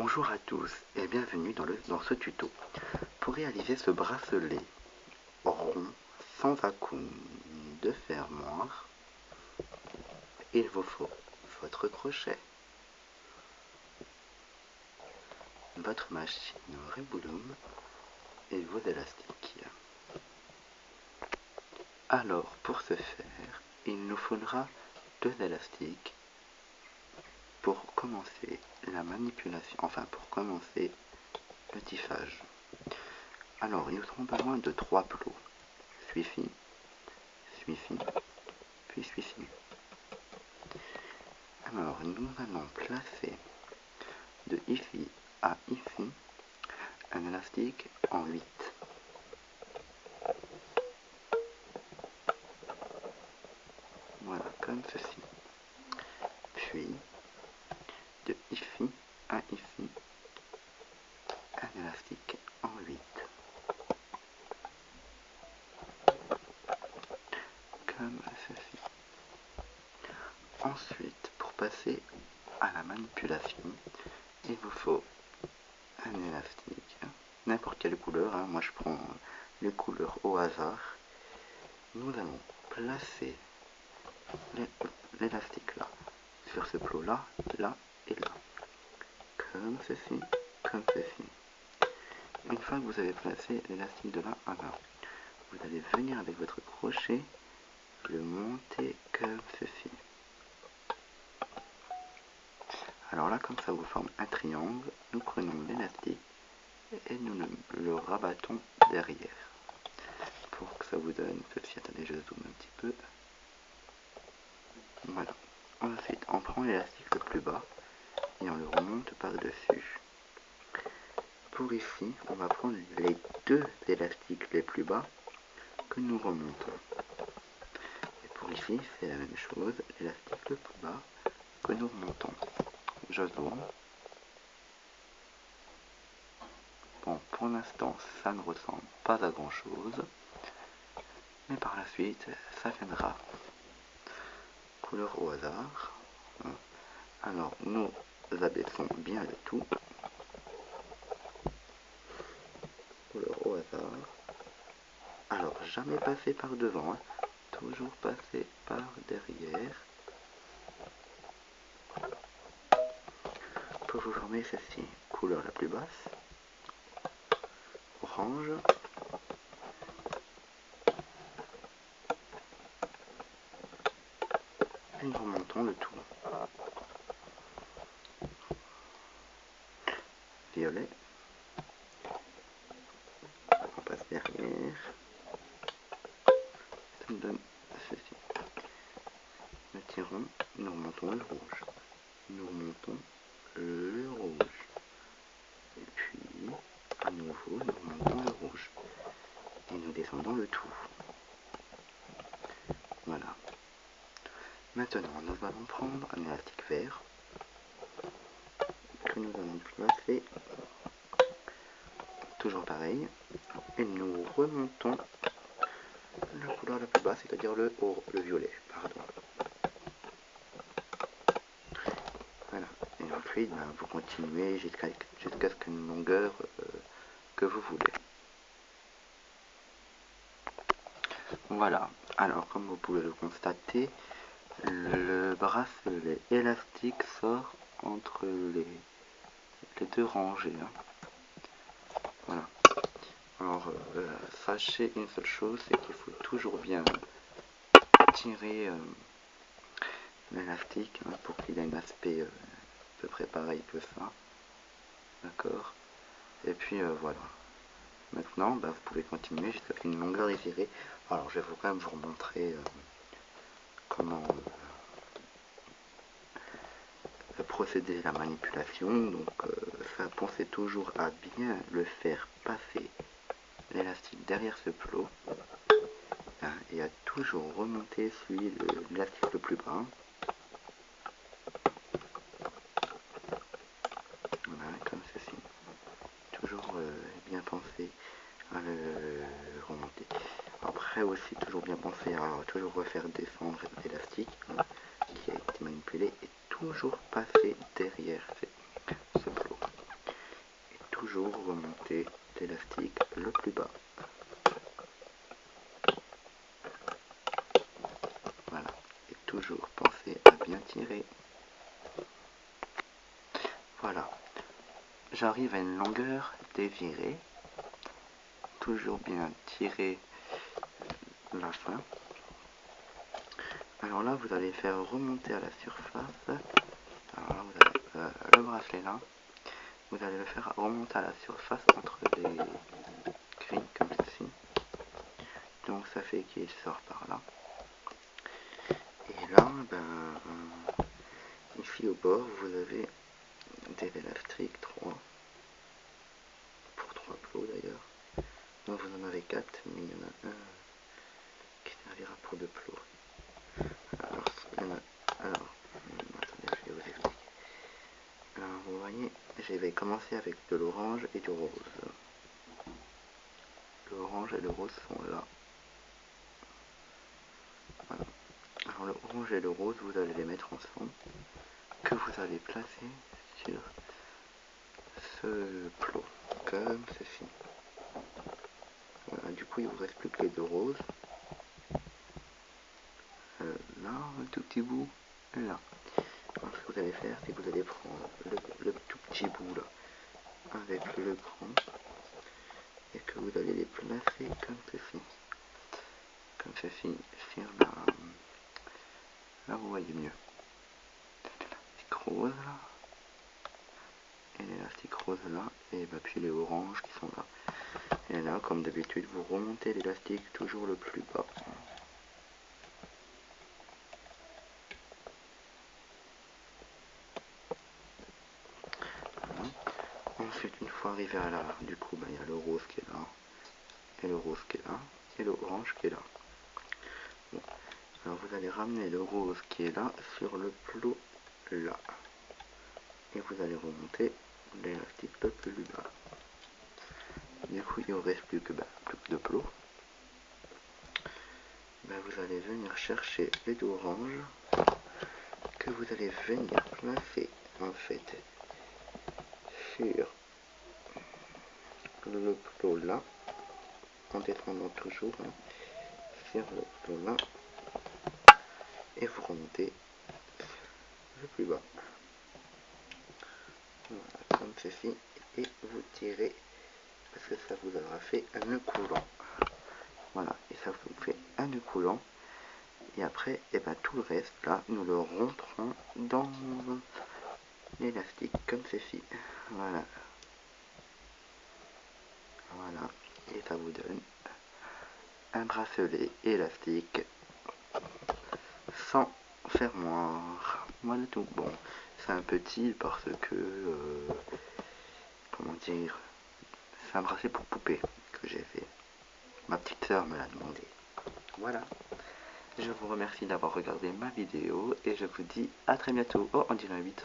Bonjour à tous et bienvenue dans ce tuto. Pour réaliser ce bracelet rond sans account de fermoir, il vous faut votre crochet, votre machine Rebouloum et vos élastiques. Alors pour ce faire, il nous faudra 2 élastiques pour commencer la manipulation, pour commencer le tissage. Alors nous aurons besoin de 3 plots, celui-ci, celui-ci, puis celui-ci. Alors nous allons placer de ici à ici un élastique en 8. Voilà, comme ceci. Puis de ici à ici un élastique en 8. Comme ceci. Ensuite, pour passer à la manipulation, il vous faut un élastique, n'importe quelle couleur, moi je prends les couleurs au hasard. Nous allons placer l'élastique là, sur ce plot là, là et là, comme ceci, comme ceci. Une fois que vous avez placé l'élastique de là à là, vous allez venir avec votre crochet, le monter comme ceci. Alors là, comme ça vous forme un triangle, nous prenons l'élastique et nous le rabattons derrière pour que ça vous donne ceci. Attendez, je zoome un petit peu. Voilà. Ensuite, on prend l'élastique le plus bas et on le remonte par-dessus. Pour ici, on va prendre les 2 élastiques les plus bas que nous remontons. Et pour ici, c'est la même chose, l'élastique le plus bas que nous remontons. Je zoome. Bon, pour l'instant, ça ne ressemble pas à grand chose, mais par la suite, ça viendra. Couleur au hasard. Alors, nous abaissons bien le tout. Couleur au hasard. Alors, jamais passer par devant, toujours passer par derrière. Pour vous former ceci, couleur la plus basse, orange, et nous remontons le tout. Violet, on passe derrière, ça nous donne ceci. Nous tirons, nous remontons le rouge, nous remontons le rouge, et puis à nouveau nous remontons le rouge, et nous descendons le tout. Voilà. Maintenant, nous allons prendre un élastique vert que nous allons placer toujours pareil, et nous remontons la couleur la plus basse, c'est-à-dire le violet, pardon. Voilà, et ensuite vous continuez jusqu'à ce qu'une longueur que vous voulez. Voilà, alors comme vous pouvez le constater, le bracelet élastique sort entre les 2 rangées. Voilà. Alors sachez une seule chose, c'est qu'il faut toujours bien tirer l'élastique pour qu'il ait un aspect à peu près pareil que ça. D'accord. Et puis voilà. Maintenant, vous pouvez continuer jusqu'à une longueur désirée. Alors je vais quand même vous montrer comment procéder à la manipulation. Donc pensez toujours à bien le faire passer l'élastique derrière ce plot et à toujours remonter l'élastique le plus bas. Voilà, comme ceci. Toujours bien penser à le remonter. Après aussi toujours bien penser à toujours refaire descendre l'élastique qui a été manipulé et toujours passer derrière ce plot. toujours penser à bien tirer. Voilà, j'arrive à une longueur dévirée, toujours bien tirer la fin. Alors là, vous allez faire remonter à la surface. Alors là, vous avez le bracelet là. Vous allez le faire remonter à la surface entre les grilles comme ceci. Donc ça fait qu'il sort par là. Et là, ici au bord, vous avez des élastiques 3. Pour 3 plots d'ailleurs. Donc vous en avez 4, mais il y en a un qui servira pour 2 plots. Alors, attendez, je vais vous expliquer. Alors, vous voyez, je vais commencer avec de l'orange et du rose. L'orange et le rose sont là. Voilà. Alors, le orange et le rose, vous allez les mettre ensemble, que vous allez placer sur ce plot, comme ceci. Voilà, du coup, il vous reste plus que les deux roses. Là, un tout petit bout, là. Alors, ce que vous allez faire, c'est que vous allez prendre le tout petit bout là, avec le grand, et que vous allez les placer comme ceci. Comme ceci, sur la... Là, vous voyez mieux. L'élastique rose là, et l'élastique rose là, et puis les oranges qui sont là. Et là, comme d'habitude, vous remontez l'élastique toujours le plus bas. Ensuite, une fois arrivé à là, du coup, il y a le rose qui est là, et le rose qui est là, et le orange qui est là. Bon. Alors vous allez ramener le rose qui est là sur le plot là. Et vous allez remonter l'élastique le plus bas. Du coup, il ne vous reste plus que deux plots. Vous allez venir chercher les deux oranges que vous allez venir placer en fait sur le plot là, en descendant toujours sur le plot là, et vous remontez le plus bas. Voilà, comme ceci, et vous tirez parce que ça vous aura fait un nœud coulant. Voilà, et ça vous fait un nœud coulant. Et après, tout le reste, là, nous le rentrons dans l'élastique, comme ceci. Voilà. Voilà. Et ça vous donne un bracelet élastique sans fermoir. Voilà tout. Bon, c'est un petit parce que, comment dire, c'est un bracelet pour poupée que j'ai fait. Ma petite sœur me l'a demandé. Voilà. Je vous remercie d'avoir regardé ma vidéo et je vous dis à très bientôt. Oh, on dirait 8.